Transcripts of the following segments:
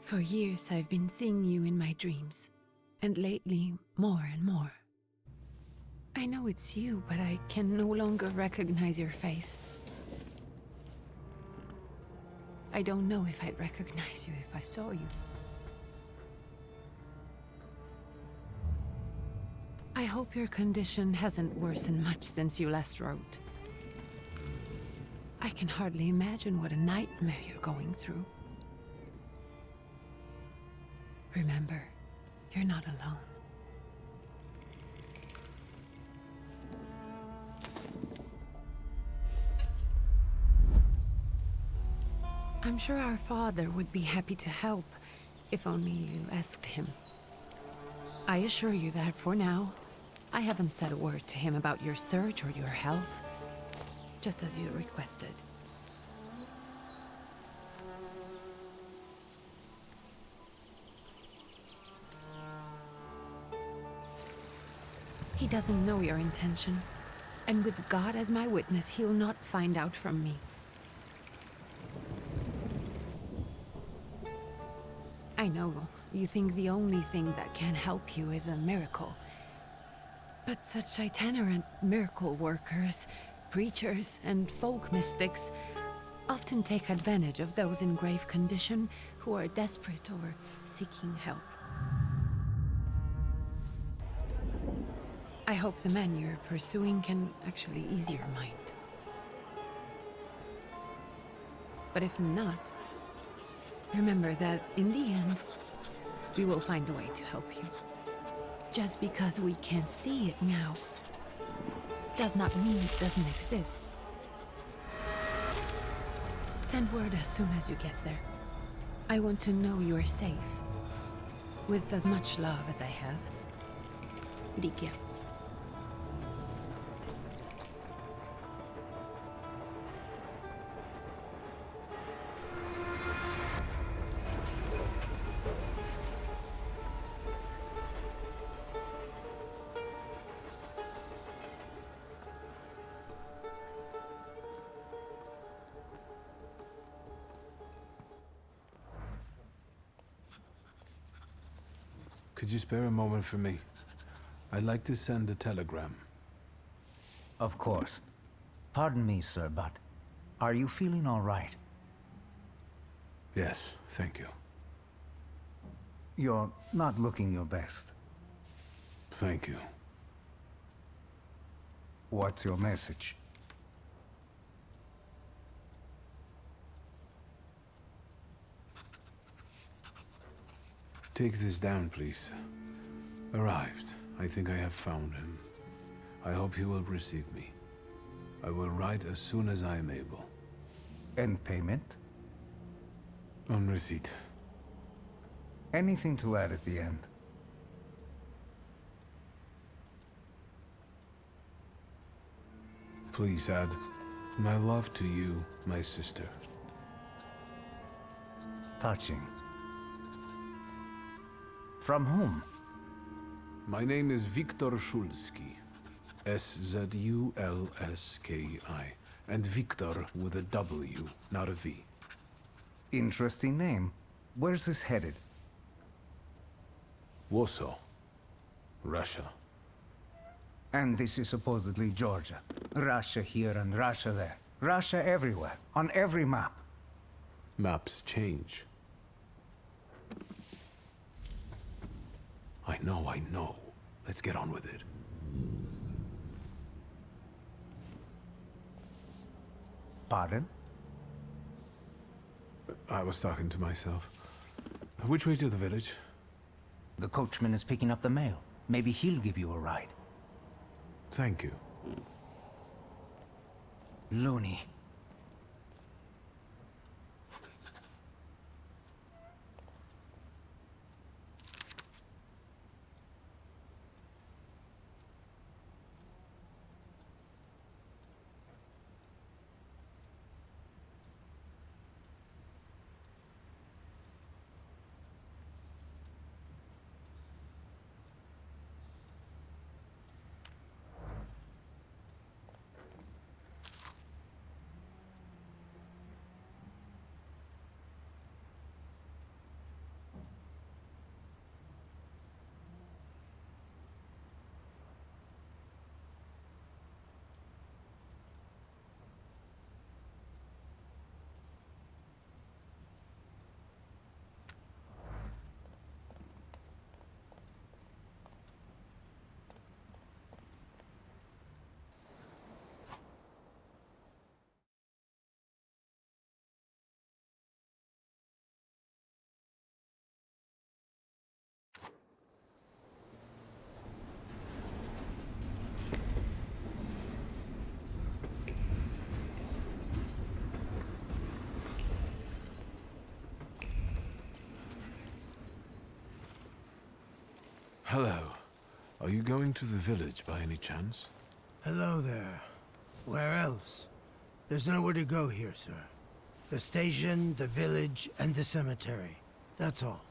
For years I've been seeing you in my dreams, and lately more and more. I know it's you, but I can no longer recognize your face. I don't know if I'd recognize you if I saw you. I hope your condition hasn't worsened much since you last wrote. I can hardly imagine what a nightmare you're going through. Remember, you're not alone. I'm sure our father would be happy to help, if only you asked him. I assure you that for now, I haven't said a word to him about your search or your health, just as you requested. He doesn't know your intention, and with God as my witness, he'll not find out from me. I know you think the only thing that can help you is a miracle. But such itinerant miracle workers, preachers, and folk mystics often take advantage of those in grave condition who are desperate or seeking help. I hope the man you're pursuing can actually ease your mind. But if not, remember that in the end, we will find a way to help you. Just because we can't see it now does not mean it doesn't exist. Send word as soon as you get there. I want to know you are safe. With as much love as I have. Ligia. Could you spare a moment for me? I'd like to send a telegram. Of course. Pardon me, sir, but are you feeling all right? Yes, thank you. You're not looking your best. Thank you. What's your message? Take this down, please. Arrived. I think I have found him. I hope he will receive me. I will write as soon as I am able. And payment? On receipt. Anything to add at the end? Please add, my love to you, my sister. Touching. From whom? My name is Viktor Szulski. S-Z-U-L-S-K-I. And Viktor with a W, not a V. Interesting name. Where's this headed? Warsaw. Russia. And this is supposedly Georgia. Russia here and Russia there. Russia everywhere, on every map. Maps change. I know. Let's get on with it. Pardon? I was talking to myself. Which way to the village? The coachman is picking up the mail. Maybe he'll give you a ride. Thank you. Loony. Hello. Are you going to the village by any chance? Hello there. Where else? There's nowhere to go here, sir. The station, the village, and the cemetery. That's all.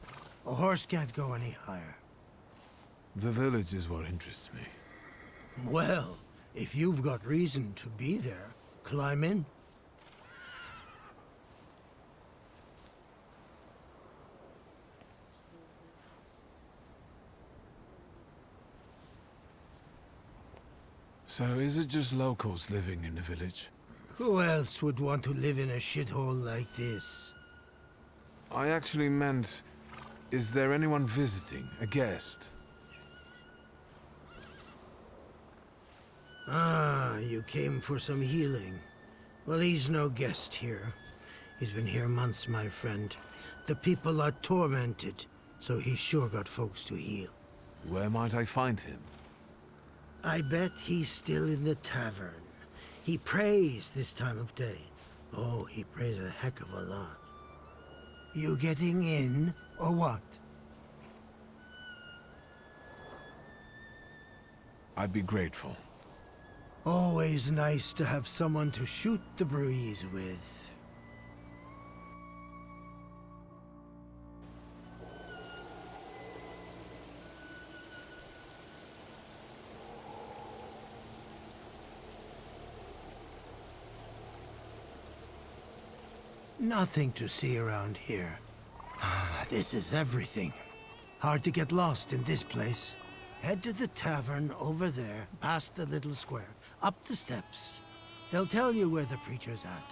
A horse can't go any higher. The village is what interests me. Well, if you've got reason to be there, climb in. So is it just locals living in the village? Who else would want to live in a shithole like this? I actually meant, is there anyone visiting, a guest? Ah, you came for some healing. Well, he's no guest here. He's been here months, my friend. The people are tormented, so he's sure got folks to heal. Where might I find him? I bet he's still in the tavern. He prays this time of day. Oh, he prays a heck of a lot. You getting in, or what? I'd be grateful. Always nice to have someone to shoot the breeze with. Nothing to see around here. This is everything. Hard to get lost in this place. Head to the tavern over there, past the little square, up the steps. They'll tell you where the preacher's at.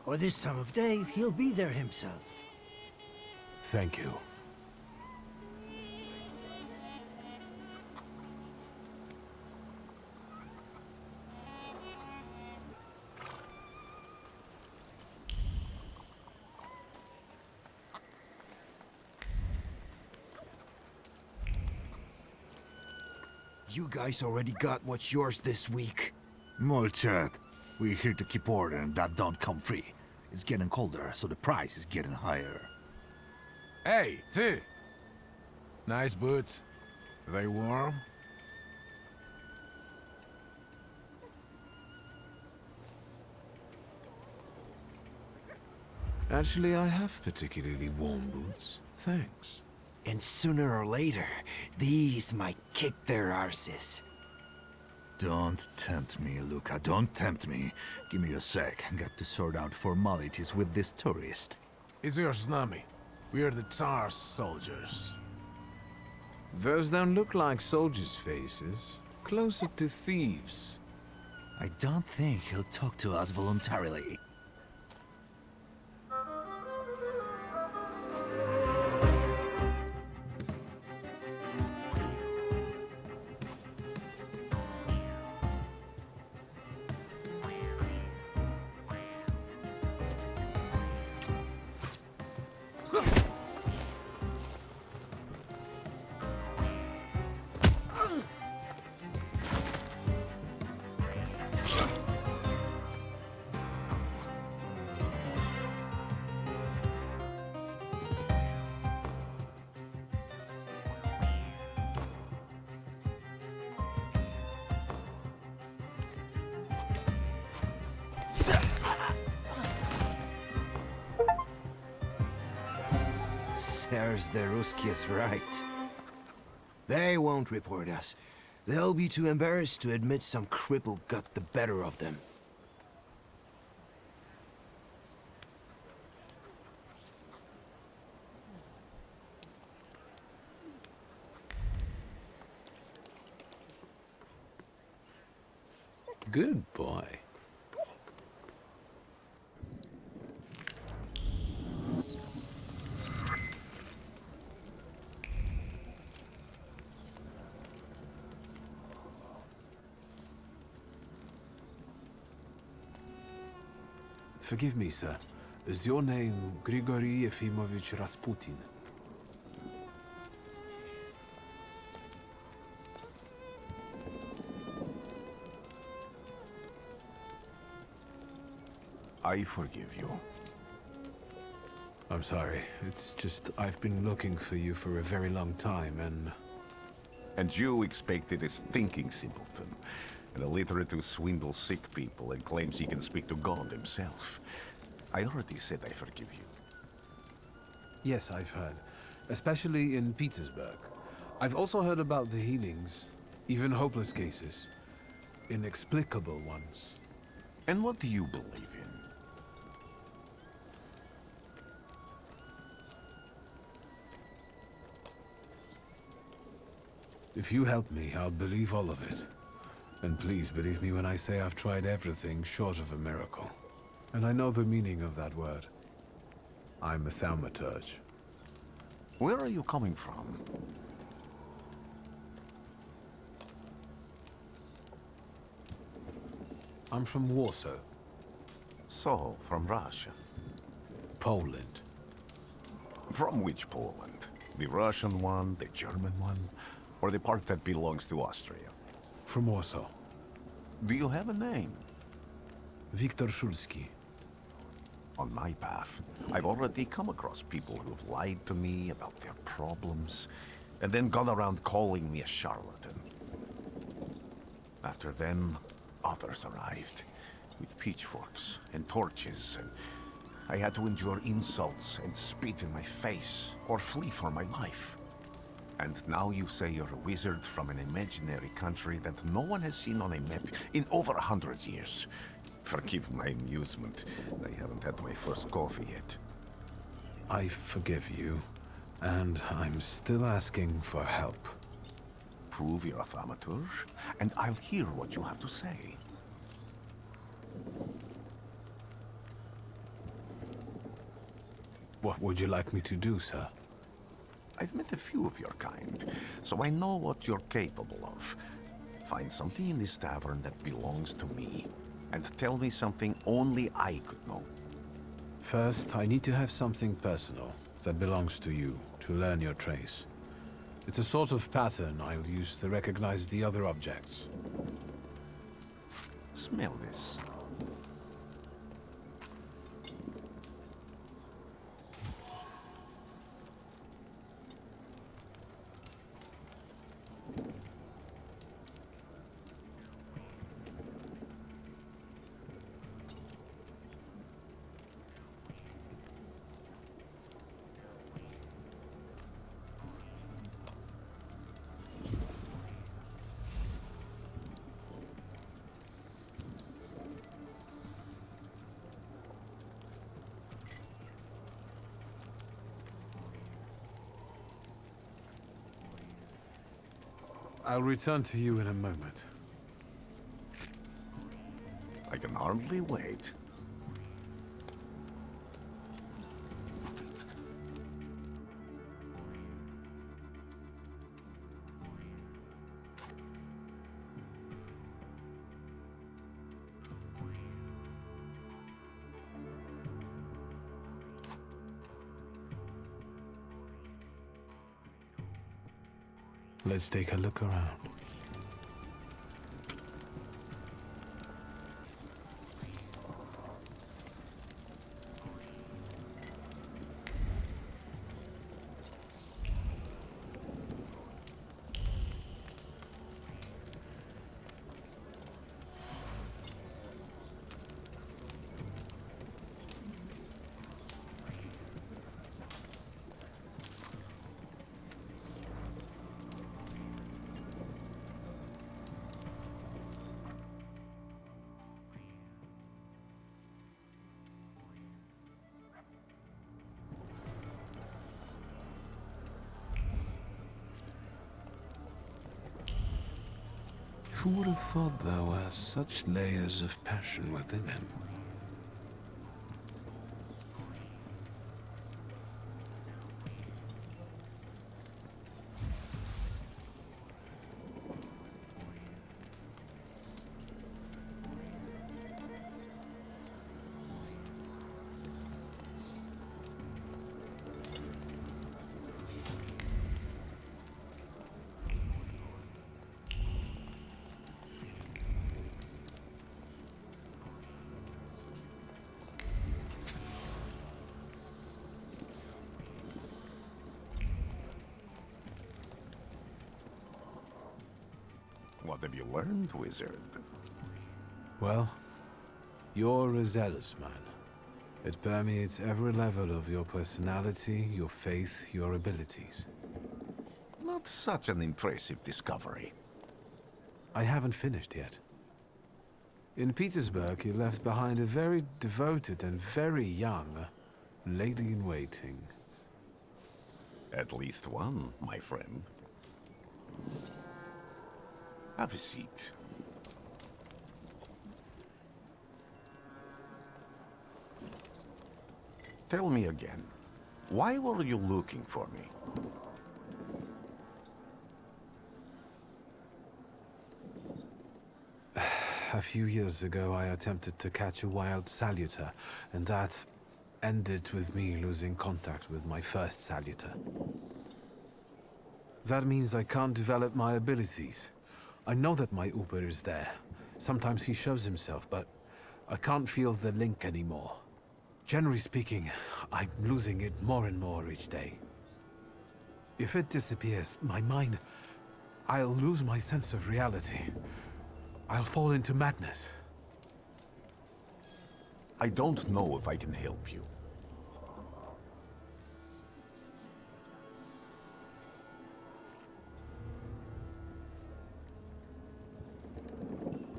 Or this time of day, he'll be there himself. Thank you. You guys already got what's yours this week. Molchat, we're here to keep order and that don't come free. It's getting colder, so the price is getting higher. Hey, T! Nice boots. Are they warm? Actually, I have particularly warm boots. Thanks. And sooner or later, these might kick their arses. Don't tempt me, Luca, don't tempt me. Give me a sec. Got to sort out formalities with this tourist. It's your snummy. We are the Tsar's soldiers. Those don't look like soldiers' faces. Closer to thieves. I don't think he'll talk to us voluntarily. Serves the Ruskies right. They won't report us. They'll be too embarrassed to admit some cripple got the better of them. Good boy. Forgive me, sir. Is your name Grigory Yefimovich Rasputin? I forgive you. I'm sorry. It's just I've been looking for you for a very long time, and And you expect it as thinking simpleton, an illiterate who swindles sick people and claims he can speak to God himself. I already said I forgive you. Yes, I've heard. Especially in Petersburg. I've also heard about the healings, even hopeless cases. Inexplicable ones. And what do you believe in? If you help me, I'll believe all of it. And please believe me when I say I've tried everything short of a miracle. And I know the meaning of that word. I'm a thaumaturge. Where are you coming from? I'm from Warsaw, So, from Russia. Poland. From which Poland? The Russian one, the German one, or the part that belongs to Austria? From Warsaw. Do you have a name? Wiktor Szulski. On my path, I've already come across people who've lied to me about their problems, and then gone around calling me a charlatan. After them, others arrived, with pitchforks and torches, and I had to endure insults and spit in my face, or flee for my life. And now you say you're a wizard from an imaginary country that no one has seen on a map in over 100 years. Forgive my amusement. I haven't had my first coffee yet. I forgive you, and I'm still asking for help. Prove you're a thaumaturge, and I'll hear what you have to say. What would you like me to do, sir? I've met a few of your kind, so I know what you're capable of. Find something in this tavern that belongs to me, and tell me something only I could know. First, I need to have something personal that belongs to you to learn your trace. It's a sort of pattern I'll use to recognize the other objects. Smell this. I'll return to you in a moment. I can hardly wait. Let's take a look around. Who would have thought there were such layers of passion within him? What have you learned, wizard? Well, you're a zealous man. It permeates every level of your personality, your faith, your abilities. Not such an impressive discovery. I haven't finished yet. In Petersburg, you left behind a very devoted and very young lady-in-waiting. At least one, my friend. Have a seat. Tell me again, why were you looking for me? A few years ago, I attempted to catch a wild saluter, and that ended with me losing contact with my first saluter. That means I can't develop my abilities. I know that my Uber is there. Sometimes he shows himself, but I can't feel the link anymore. Generally speaking, I'm losing it more and more each day. If it disappears, my mind... I'll lose my sense of reality. I'll fall into madness. I don't know if I can help you.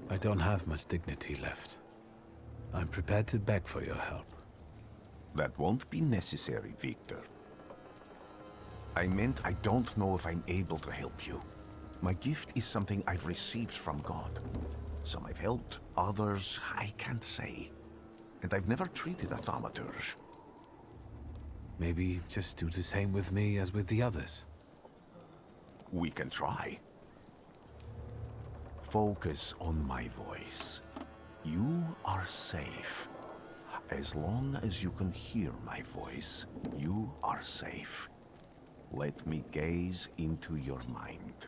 I don't have much dignity left. I'm prepared to beg for your help. That won't be necessary, Victor. I meant I don't know if I'm able to help you. My gift is something I've received from God. Some I've helped, others I can't say. And I've never treated a thaumaturge. Maybe just do the same with me as with the others. We can try. Focus on my voice. You are safe. As long as you can hear my voice, you are safe. Let me gaze into your mind.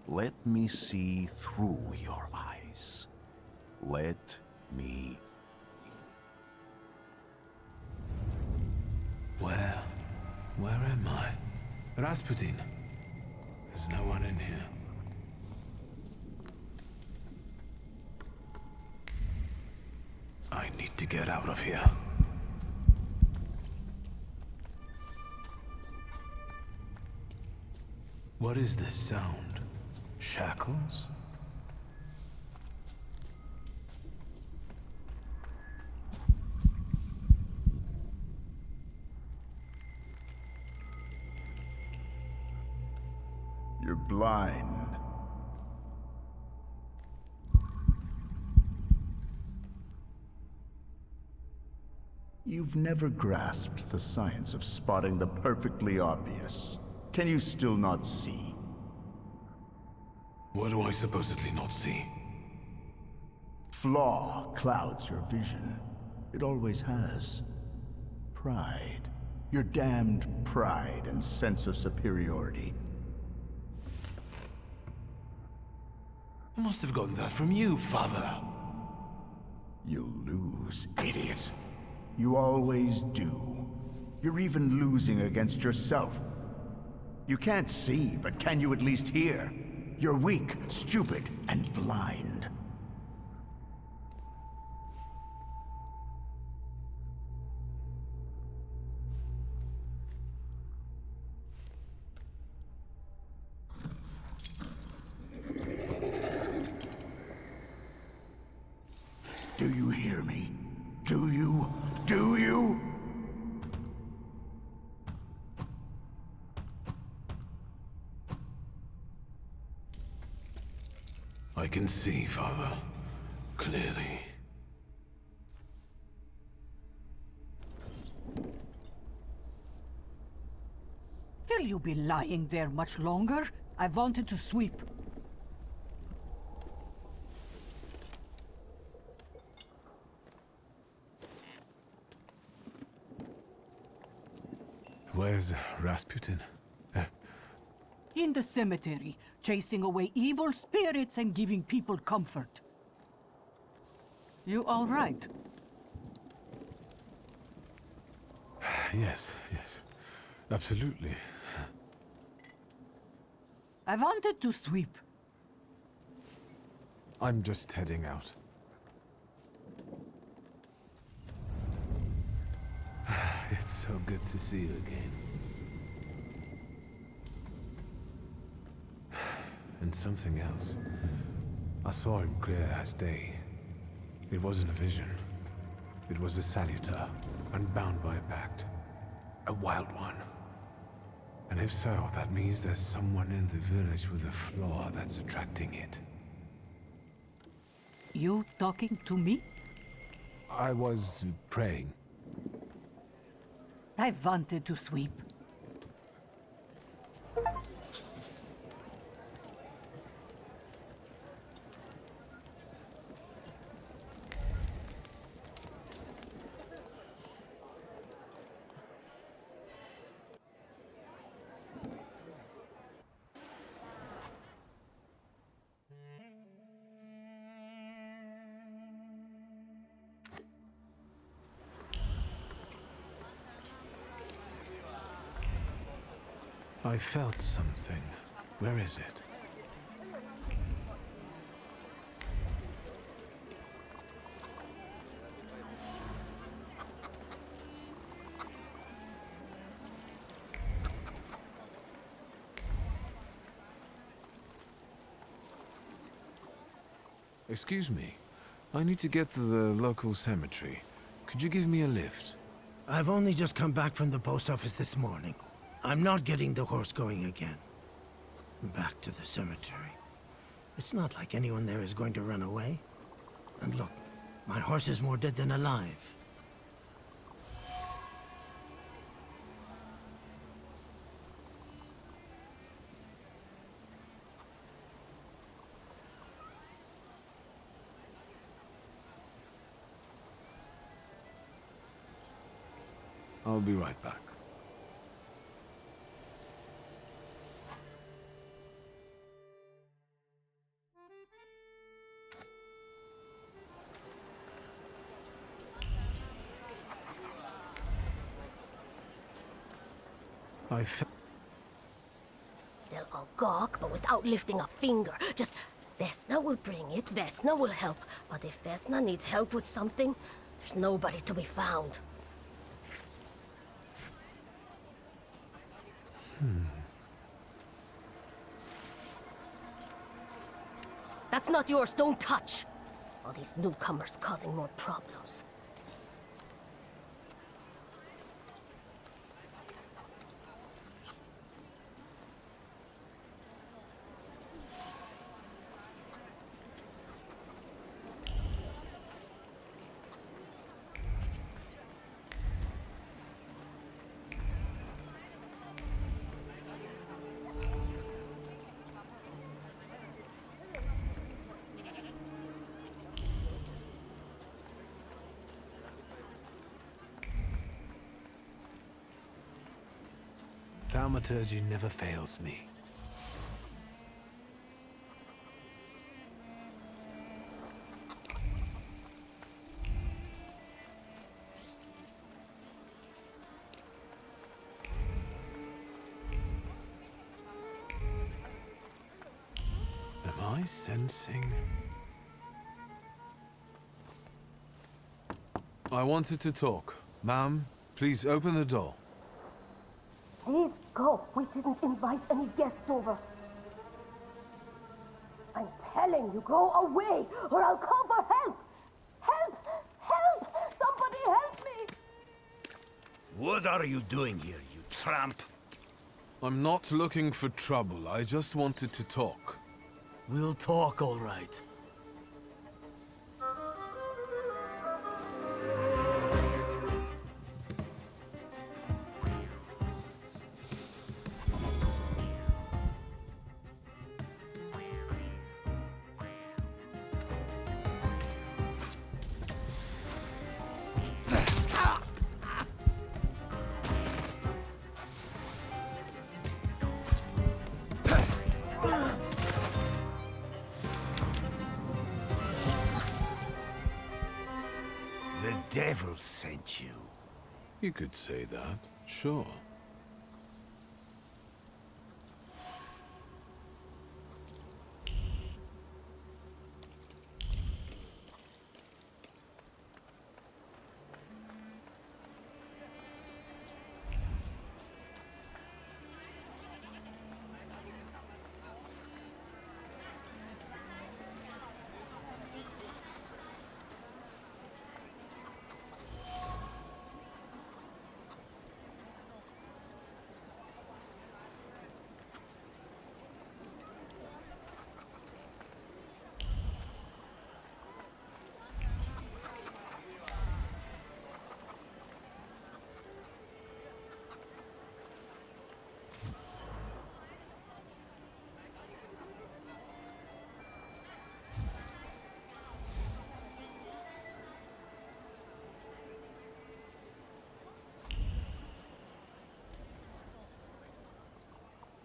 Let me see through your eyes. Let me... Where am I? Rasputin. There's no one in here. I need to get out of here. What is this sound? Shackles? You're blind. You've never grasped the science of spotting the perfectly obvious. Can you still not see? What do I supposedly not see? Flaw clouds your vision. It always has. Pride. Your damned pride and sense of superiority. I must have gotten that from you, Father. You'll lose, idiot. You always do. You're even losing against yourself. You can't see, but can you at least hear? You're weak, stupid, and blind. Do you hear me? Do you? Do you? I can see, Father. Clearly. Will you be lying there much longer? I wanted to sweep. Where's Rasputin? In the cemetery, chasing away evil spirits and giving people comfort. You all right? Yes. Absolutely. I wanted to sweep. I'm just heading out. It's so good to see you again. And something else. I saw him clear as day. It wasn't a vision. It was a saluter, unbound by a pact. A wild one. And if so, that means there's someone in the village with a flaw that's attracting it. You talking to me? I was praying. I wanted to sweep. I felt something. Where is it? Excuse me. I need to get to the local cemetery. Could you give me a lift? I've only just come back from the post office this morning. I'm not getting the horse going again. Back to the cemetery. It's not like anyone there is going to run away. And look, my horse is more dead than alive. I'll be right back. They'll all gawk, but without lifting a finger. Just, Vesna will bring it, Vesna will help. But if Vesna needs help with something, there's nobody to be found. That's not yours, don't touch! All these newcomers causing more problems. Thaumaturgy never fails me. Am I sensing? I wanted to talk. Ma'am, please open the door. Please go. We didn't invite any guests over. I'm telling you, go away, or I'll call for help! Help! Help! Somebody help me! What are you doing here, you tramp? I'm not looking for trouble. I just wanted to talk. We'll talk, all right. The devil sent you. You could say that, sure.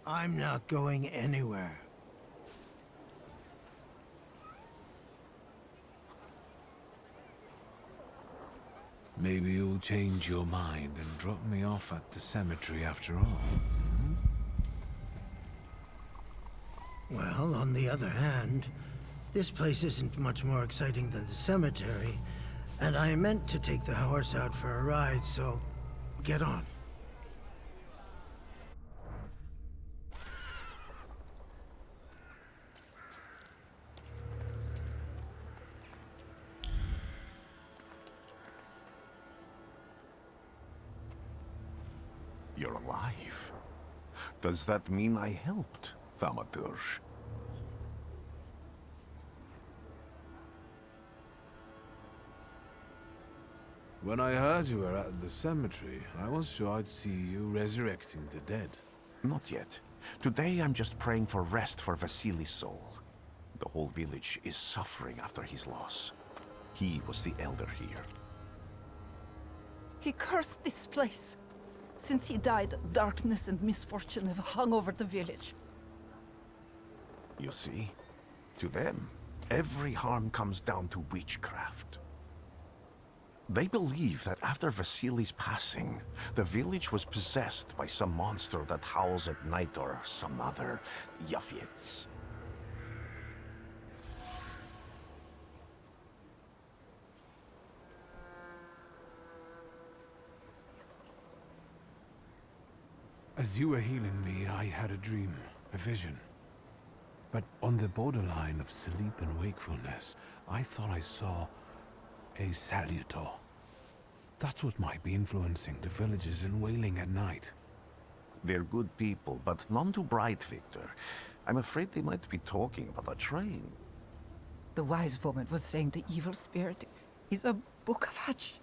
I'm not going anywhere. Maybe you'll change your mind and drop me off at the cemetery after all. Well, on the other hand, this place isn't much more exciting than the cemetery, and I meant to take the horse out for a ride, so get on. You're alive. Does that mean I helped, Thaumaturge? When I heard you were at the cemetery, I was sure I'd see you resurrecting the dead. Not yet. Today I'm just praying for rest for Vasily's soul. The whole village is suffering after his loss. He was the elder here. He cursed this place. Since he died, darkness and misfortune have hung over the village. You see? To them, every harm comes down to witchcraft. They believe that after Vasily's passing, the village was possessed by some monster that howls at night or some other Yafits. As you were healing me, I had a dream, a vision. But on the borderline of sleep and wakefulness, I thought I saw a salutor. That's what might be influencing the villagers in wailing at night. They're good people, but none too bright, Victor. I'm afraid they might be talking about a train. The wise woman was saying the evil spirit is a book of hatch.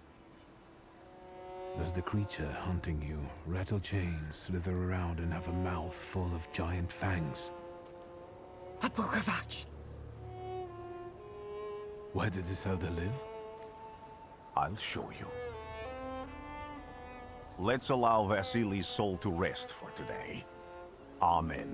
Does the creature hunting you rattle chains, slither around, and have a mouth full of giant fangs? A book of hatch. Where did this elder live? I'll show you. Let's allow Vasily's soul to rest for today. Amen.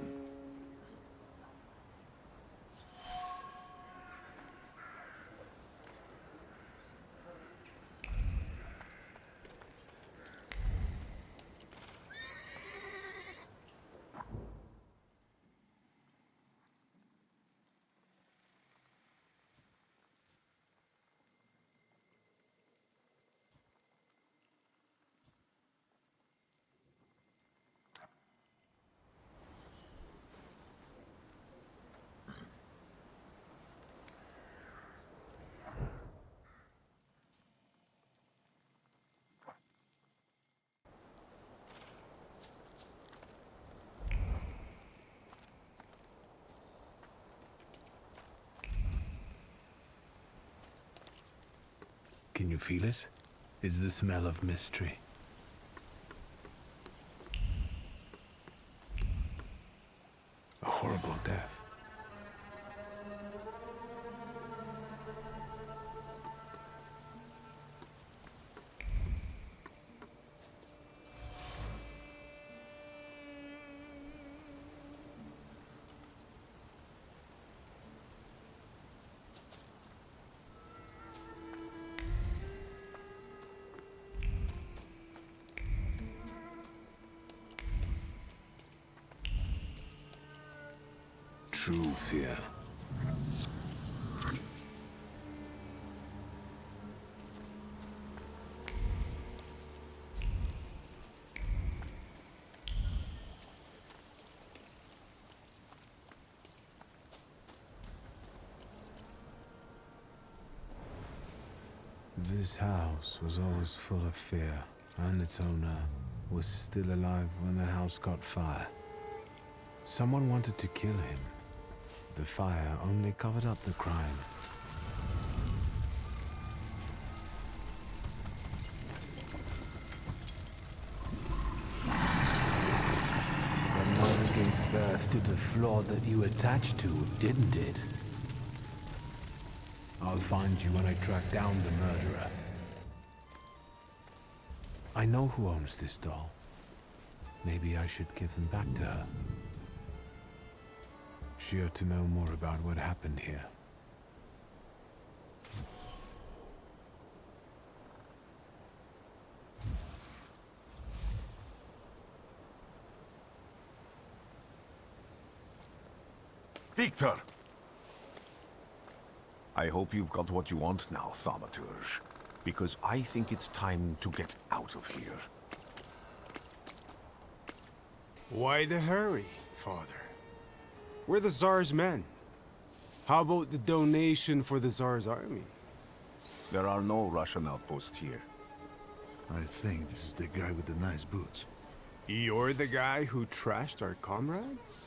Can you feel it? It's the smell of mystery. A horrible death. True fear. This house was always full of fear, and its owner was still alive when the house caught fire. Someone wanted to kill him. The fire only covered up the crime. The mother gave birth to the flaw that you attached to, didn't it? I'll find you when I track down the murderer. I know who owns this doll. Maybe I should give them back to her. She ought to know more about what happened here. Victor! I hope you've got what you want now, Thaumaturge. Because I think it's time to get out of here. Why the hurry, Father? We're the Tsar's men. How about the donation for the Tsar's army? There are no Russian outposts here. I think this is the guy with the nice boots. You're the guy who trashed our comrades?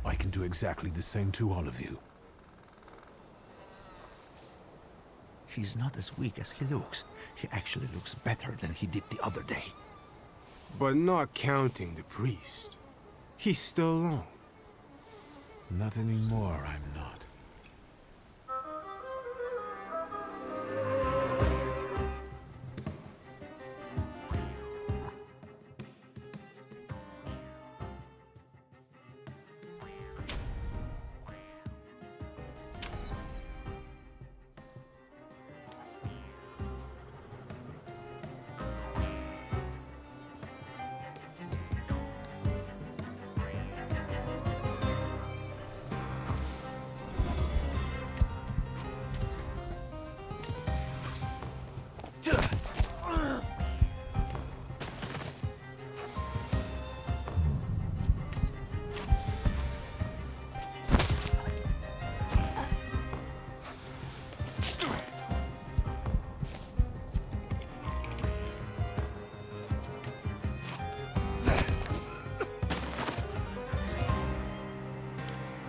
I can do exactly the same to all of you. He's not as weak as he looks. He actually looks better than he did the other day. But not counting the priest. He's still alone. Not anymore, I'm not.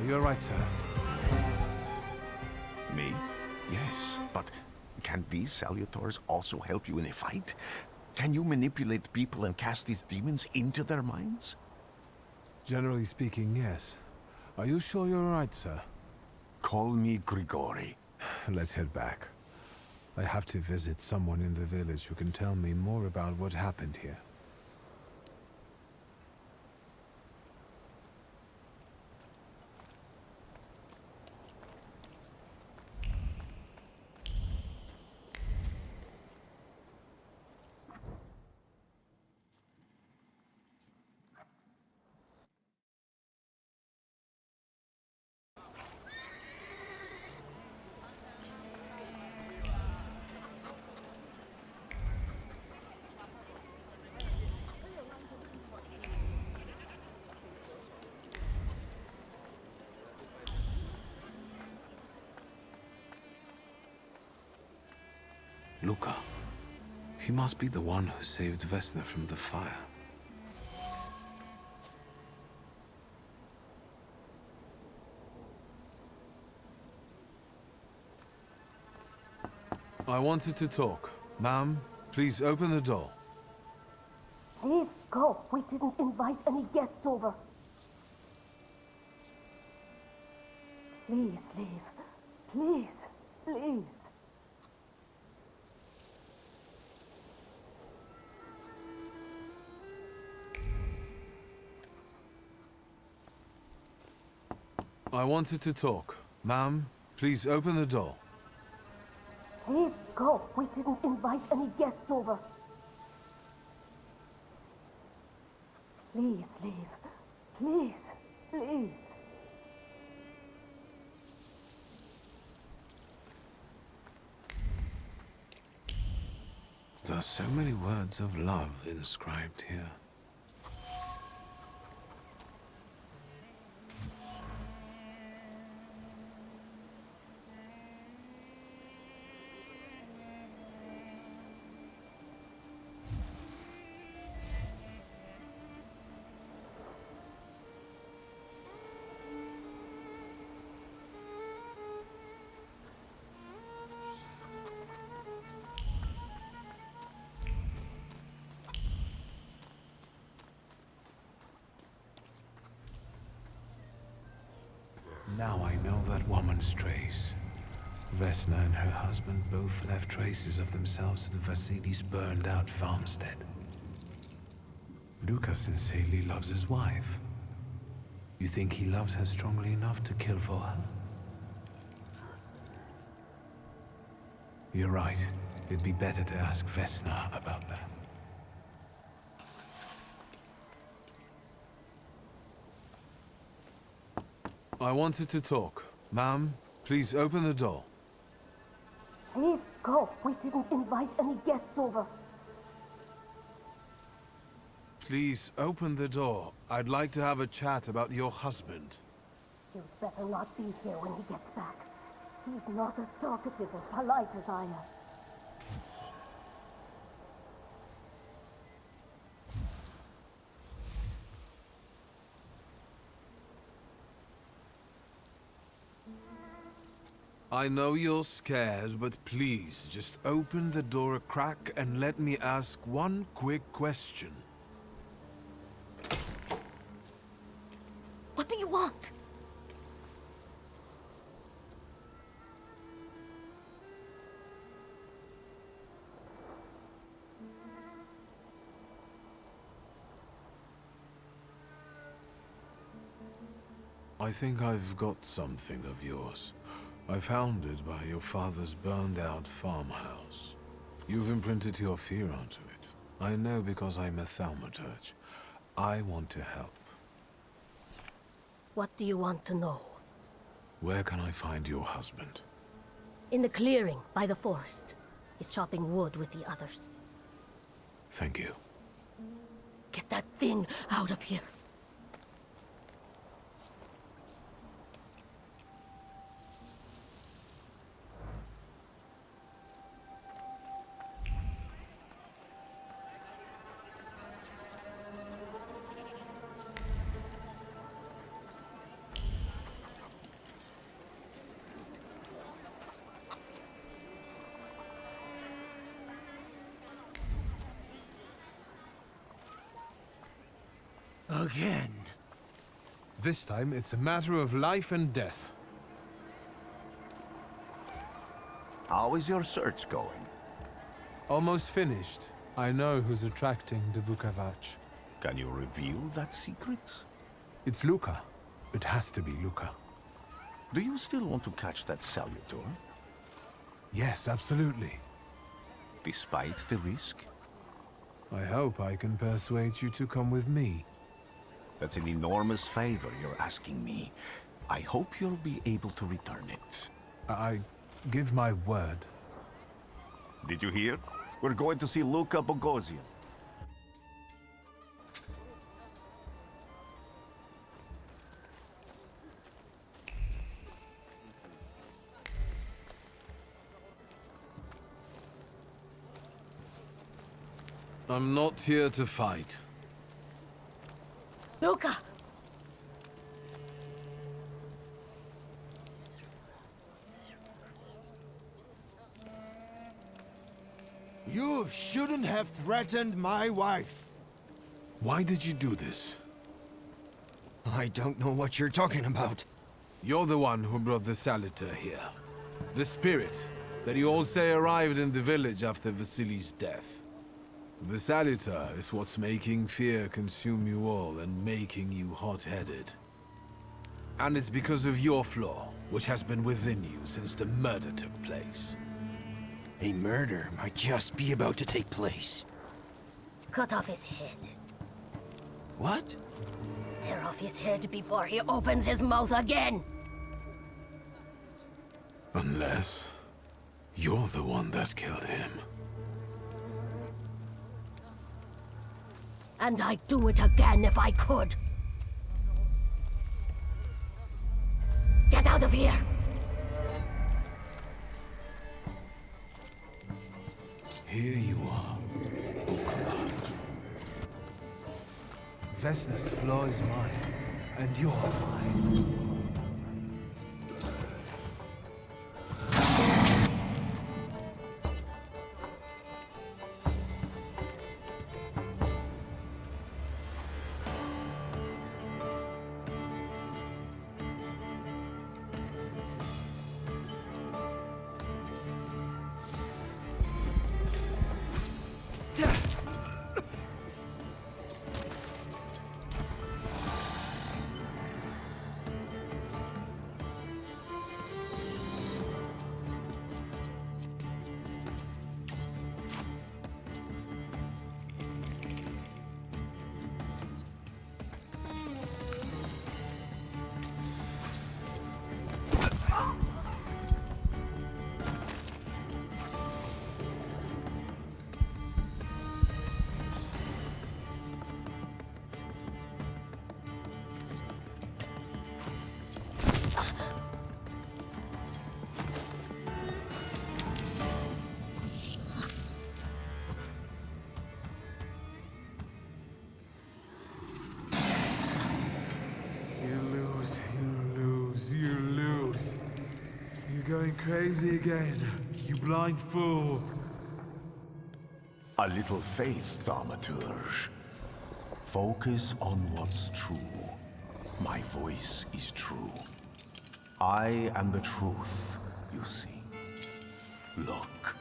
You're right, sir. Me? Yes, but can these salutors also help you in a fight? Can you manipulate people and cast these demons into their minds? Generally speaking, yes. Are you sure you're right, sir? Call me Grigori. Let's head back. I have to visit someone in the village who can tell me more about what happened here. Luca. He must be the one who saved Vesna from the fire. I wanted to talk. Ma'am, please open the door. Please go. We didn't invite any guests over. Please leave. Please, please. I wanted to talk. Ma'am, please open the door. Please go. We didn't invite any guests over. Please leave. Please, please. There are so many words of love inscribed here. Now I know that woman's trace. Vesna and her husband both left traces of themselves at Vasily's burned-out farmstead. Luca sincerely loves his wife. You think he loves her strongly enough to kill for her? You're right. It'd be better to ask Vesna about that. I wanted to talk. Ma'am, please open the door. Please go. We didn't invite any guests over. Please open the door. I'd like to have a chat about your husband. You'd better not be here when he gets back. He's not as talkative or polite as I am. I know you're scared, but please, just open the door a crack and let me ask one quick question. What do you want? I think I've got something of yours. I found it by your father's burned-out farmhouse. You've imprinted your fear onto it. I know because I'm a thaumaturge. I want to help. What do you want to know? Where can I find your husband? In the clearing, by the forest. He's chopping wood with the others. Thank you. Get that thing out of here. Again. This time, it's a matter of life and death. How is your search going? Almost finished. I know who's attracting the Bukavach. Can you reveal that secret? It's Luca. It has to be Luca. Do you still want to catch that Salutor? Yes, absolutely. Despite the risk? I hope I can persuade you to come with me. That's an enormous favor you're asking me. I hope you'll be able to return it. I give my word. Did you hear? We're going to see Luca Bogosian. I'm not here to fight. Luca! You shouldn't have threatened my wife. Why did you do this? I don't know what you're talking about. You're the one who brought the Salutor here. The spirit that you all say arrived in the village after Vasily's death. The Salutor is what's making fear consume you all and making you hot-headed. And it's because of your flaw, which has been within you since the murder took place. A murder might just be about to take place. Cut off his head. What? Tear off his head before he opens his mouth again! Unless you're the one that killed him. And I'd do it again if I could. Get out of here! Here you are, Bukavat. Vesna's flaw is mine, and you're mine. crazy again, you blind fool. A little faith, thaumaturge. Focus on what's true. My voice is true. I am the truth, you see. Look.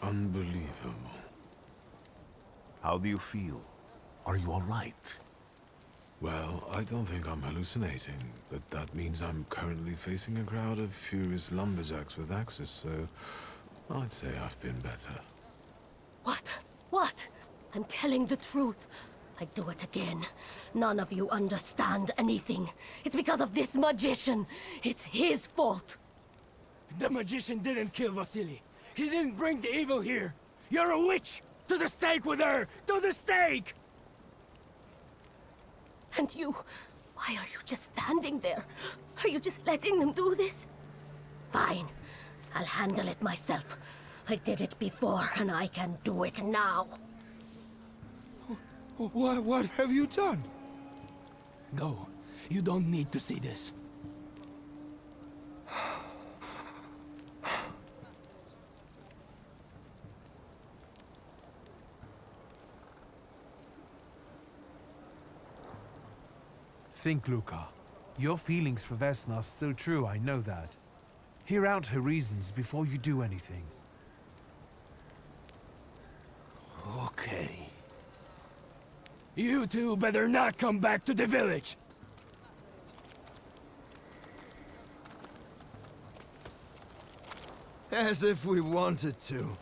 Unbelievable. How do you feel? Are you all right? Well, I don't think I'm hallucinating, but that means I'm currently facing a crowd of furious lumberjacks with axes, so I'd say I've been better. What? What? I'm telling the truth. I do it again. None of you understand anything. It's because of this magician. It's his fault. The magician didn't kill Vasily. He didn't bring the evil here. You're a witch! To the stake with her! To the stake! And you... why are you just standing there? Are you just letting them do this? Fine. I'll handle it myself. I did it before, and I can do it now. What have you done? Go. You don't need to see this. Think, Luca. Your feelings for Vesna are still true, I know that. Hear out her reasons before you do anything. Okay. You two better not come back to the village! As if we wanted to.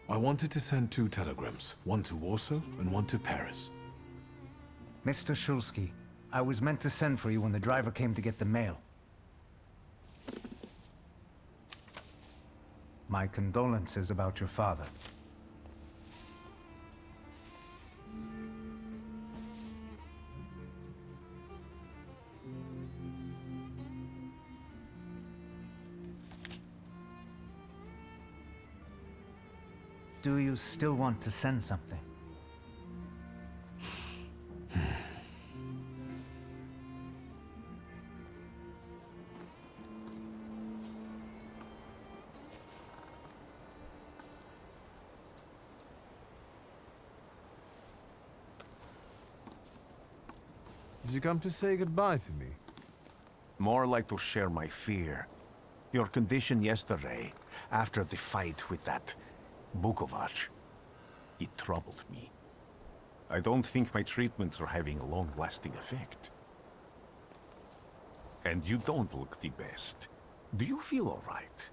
I wanted to send 2 telegrams, one to Warsaw and one to Paris. Mr. Shulsky, I was meant to send for you when the driver came to get the mail. My condolences about your father. Do you still want to send something? Did you come to say goodbye to me? More like to share my fear. Your condition yesterday, after the fight with that Bukovac, it troubled me. I don't think my treatments are having a long-lasting effect. And you don't look the best. Do you feel all right?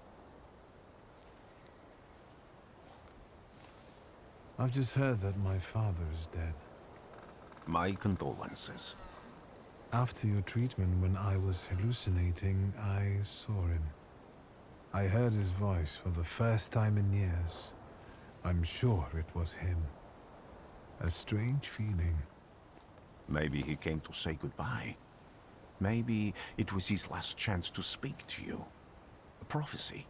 I've just heard that my father is dead. My condolences. After your treatment, when I was hallucinating, I saw him. I heard his voice for the first time in years. I'm sure it was him. A strange feeling. Maybe he came to say goodbye. Maybe it was his last chance to speak to you. A prophecy.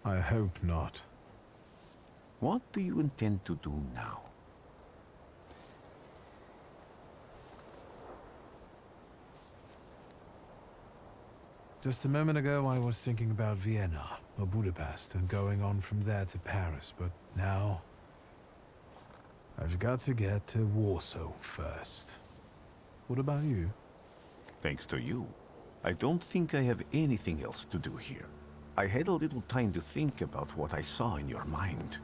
I hope not. What do you intend to do now? Just a moment ago, I was thinking about Vienna or Budapest and going on from there to Paris, but now I've got to get to Warsaw first. What about you? Thanks to you, I don't think I have anything else to do here. I had a little time to think about what I saw in your mind.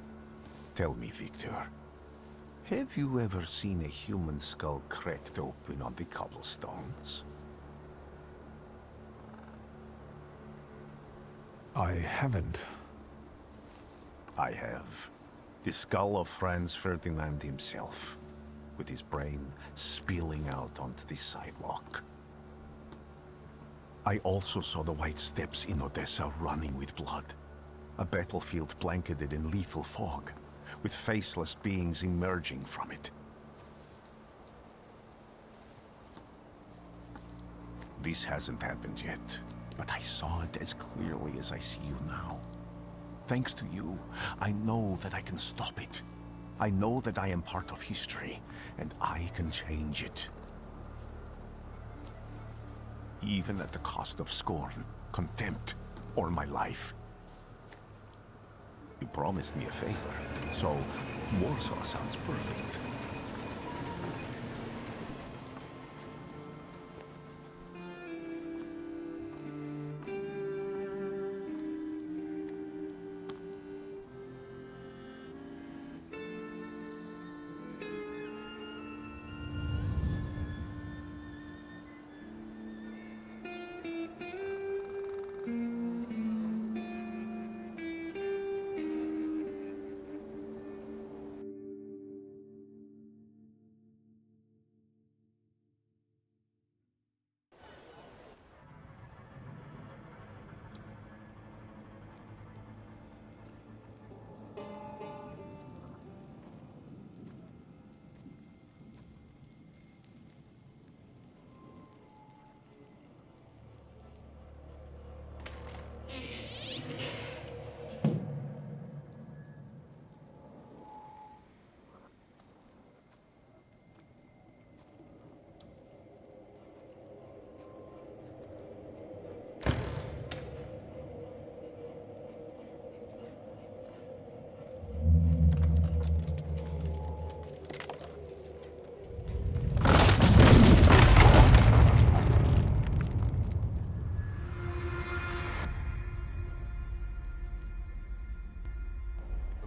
Tell me, Victor, have you ever seen a human skull cracked open on the cobblestones? I haven't. I have. The skull of Franz Ferdinand himself, with his brain spilling out onto the sidewalk. I also saw the white steps in Odessa running with blood. A battlefield blanketed in lethal fog, with faceless beings emerging from it. This hasn't happened yet, but I saw it as clearly as I see you now. Thanks to you, I know that I can stop it. I know that I am part of history, and I can change it. Even at the cost of scorn, contempt, or my life. You promised me a favor, so Warsaw sounds perfect.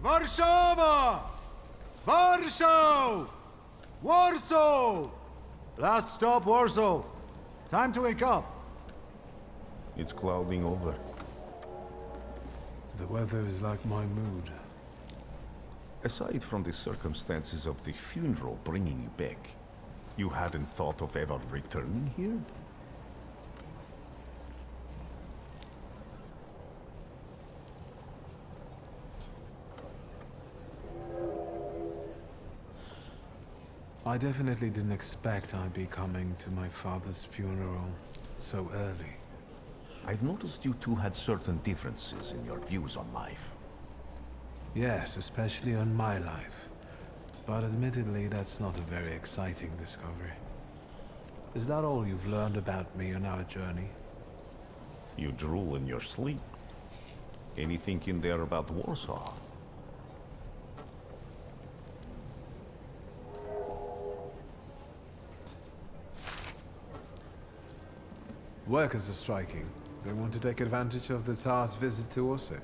Warszawa! Warsaw! Warsaw! Last stop, Warsaw. Time to wake up. It's clouding over. The weather is like my mood. Aside from the circumstances of the funeral bringing you back, you hadn't thought of ever returning here? I definitely didn't expect I'd be coming to my father's funeral so early. I've noticed you two had certain differences in your views on life. Yes, especially on my life. But admittedly, that's not a very exciting discovery. Is that all you've learned about me on our journey? You drool in your sleep. Anything in there about Warsaw? Workers are striking. They want to take advantage of the Tsar's visit to Warsaw.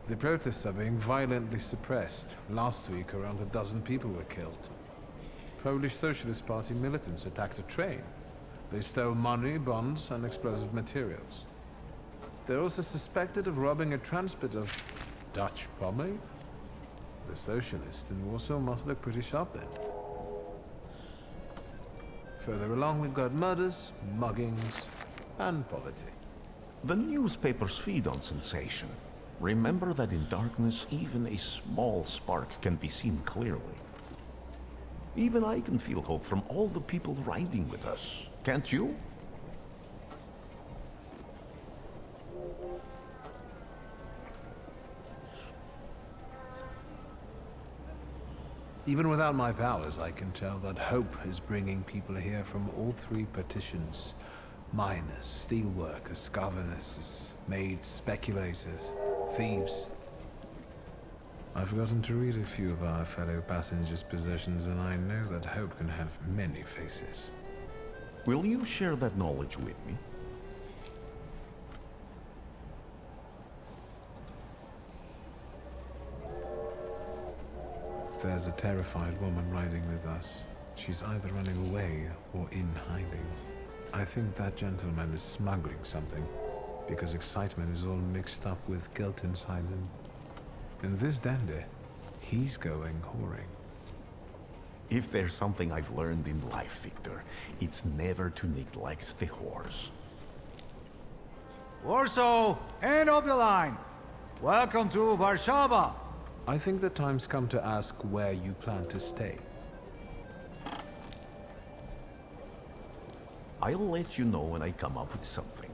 The protests are being violently suppressed. Last week, around a dozen people were killed. Polish Socialist Party militants attacked a train. They stole money, bonds, and explosive materials. They're also suspected of robbing a transport of Dutch pomade. The socialists in Warsaw must look pretty sharp then. Further along, we've got murders, muggings, and poverty. The newspapers feed on sensation. Remember that in darkness, even a small spark can be seen clearly. Even I can feel hope from all the people riding with us. Can't you? Even without my powers, I can tell that hope is bringing people here from all three partitions. Miners, steelworkers, governesses, maids, speculators, thieves. I've gotten to read a few of our fellow passengers' possessions, and I know that hope can have many faces. Will you share that knowledge with me? There's a terrified woman riding with us. She's either running away or in hiding. I think that gentleman is smuggling something, because excitement is all mixed up with guilt inside him. And this dandy, he's going whoring. If there's something I've learned in life, Victor, it's never to neglect the horse. Warsaw, end of the line. Welcome to Warszawa. I think the time's come to ask where you plan to stay. I'll let you know when I come up with something.